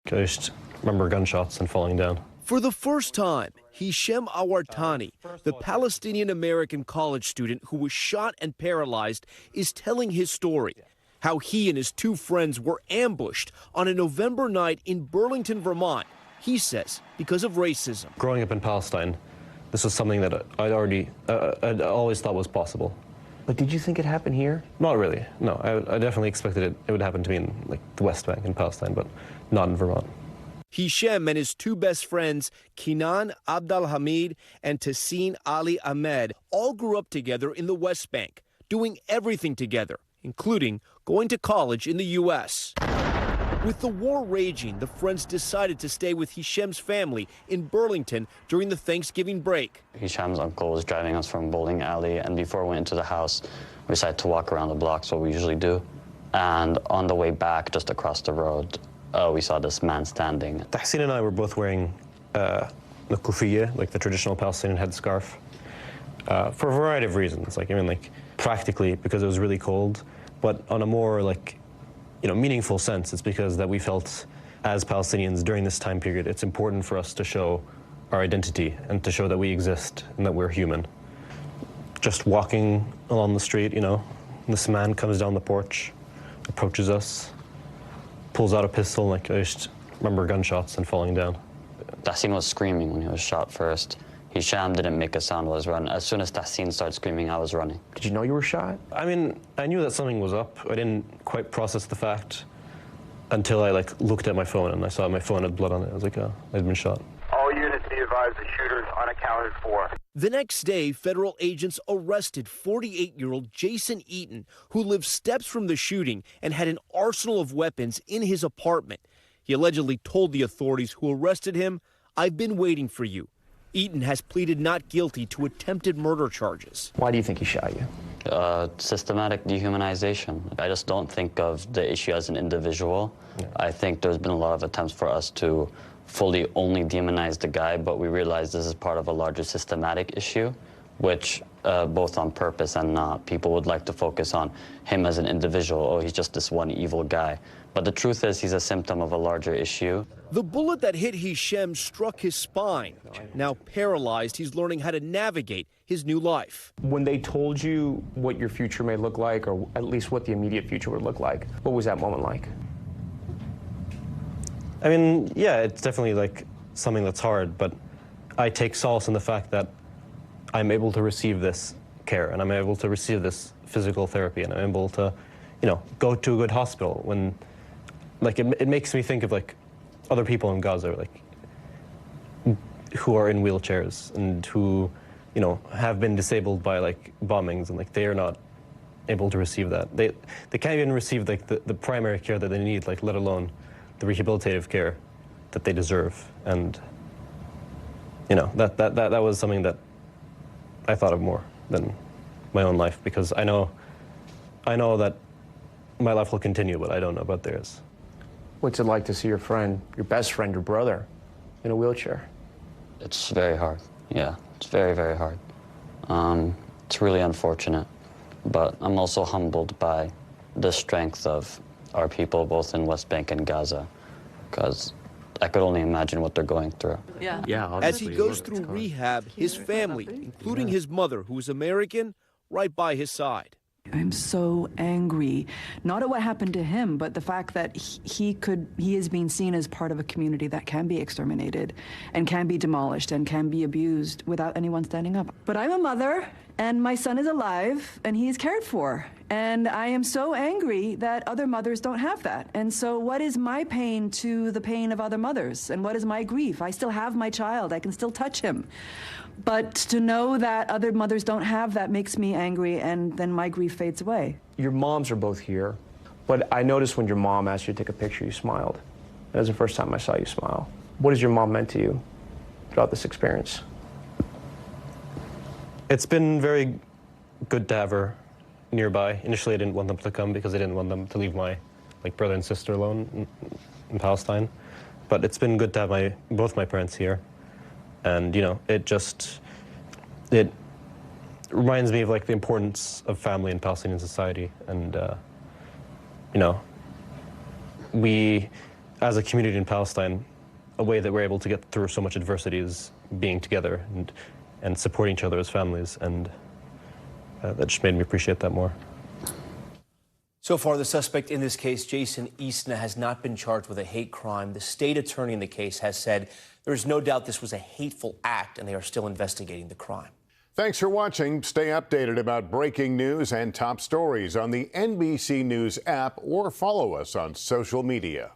I just remember gunshots and falling down. For the first time, Hisham Awartani, the Palestinian-American college student who was shot and paralyzed, is telling his story. How he and his two friends were ambushed on a November night in Burlington, Vermont, he says, because of racism. Growing up in Palestine, this was something that I'd always thought was possible. But did you think it happened here? Not really, no. I definitely expected it would happen to me in like the West Bank in Palestine, but not in Vermont. Hisham and his two best friends, Kinan Abdalhamid and Tassin Ali Ahmed, all grew up together in the West Bank, doing everything together, including going to college in the U.S. With the war raging, the friends decided to stay with Hisham's family in Burlington during the Thanksgiving break. Hisham's uncle was driving us from bowling alley, and before we went into the house, we decided to walk around the blocks, what we usually do. And on the way back, just across the road, we saw this man standing. Tassin and I were both wearing the kufiya, like the traditional Palestinian headscarf, for a variety of reasons. Practically because it was really cold, but on a more meaningful sense, it's because that we felt as Palestinians during this time period, it's important for us to show our identity and to show that we exist and that we're human. Just walking along the street, this man comes down the porch, approaches us, pulls out a pistol, I just remember gunshots and falling down. Tassin was screaming when he was shot first. Hisham didn't make a sound while I was running. As soon as Tassin started screaming, I was running. Did you know you were shot? I knew that something was up. I didn't quite process the fact until I looked at my phone and I saw my phone had blood on it. I was like, oh, I'd been shot. All units be advised the shooter's unaccounted for. The next day, federal agents arrested 48-year-old Jason Eaton, who lived steps from the shooting and had an arsenal of weapons in his apartment. He allegedly told the authorities who arrested him, "I've been waiting for you." Eaton has pleaded not guilty to attempted murder charges. Why do you think he shot you? Systematic dehumanization. I just don't think of the issue as an individual. Yeah. I think there's been a lot of attempts for us to fully only demonize the guy, but we realize this is part of a larger systematic issue, which both on purpose and not, people would like to focus on him as an individual. Oh, he's just this one evil guy. But the truth is he's a symptom of a larger issue. The bullet that hit Hisham struck his spine. Now paralyzed, he's learning how to navigate his new life. When they told you what your future may look like, or at least what the immediate future would look like, what was that moment like? Yeah, it's definitely something that's hard, but I take solace in the fact that I'm able to receive this care and I'm able to receive this physical therapy and I'm able to, go to a good hospital when, it makes me think of other people in Gaza, who are in wheelchairs and who, have been disabled by bombings and they are not able to receive that. They can't even receive the primary care that they need, let alone the rehabilitative care that they deserve. And that was something that I thought of more than my own life, because I know that my life will continue, but I don't know about theirs. What's it like to see your friend, your best friend, your brother, in a wheelchair? It's very hard. Yeah, it's very, very hard. It's really unfortunate, but I'm also humbled by the strength of our people, both in West Bank and Gaza, because I could only imagine what they're going through. Yeah. As he goes through rehab, his family, including his mother, who is American, right by his side. I'm so angry, not at what happened to him, but the fact that he is being seen as part of a community that can be exterminated and can be demolished and can be abused without anyone standing up. But I'm a mother, and my son is alive, and he is cared for. And I am so angry that other mothers don't have that. And so what is my pain to the pain of other mothers? And what is my grief? I still have my child. I can still touch him. But to know that other mothers don't have that makes me angry, and then my grief fades away. Your moms are both here, but I noticed when your mom asked you to take a picture, you smiled. That was the first time I saw you smile. What has your mom meant to you throughout this experience? It's been very good to have her nearby. Initially, I didn't want them to come because I didn't want them to leave my brother and sister alone in Palestine. But it's been good to have both my parents here. And, it reminds me of, the importance of family in Palestinian society. And, as a community in Palestine, a way that we're able to get through so much adversity is being together and supporting each other as families, and that just made me appreciate that more. So far, the suspect in this case, Jason Eastna, has not been charged with a hate crime. The state attorney in the case has said there is no doubt this was a hateful act, and they are still investigating the crime. Thanks for watching. Stay updated about breaking news and top stories on the NBC News app or follow us on social media.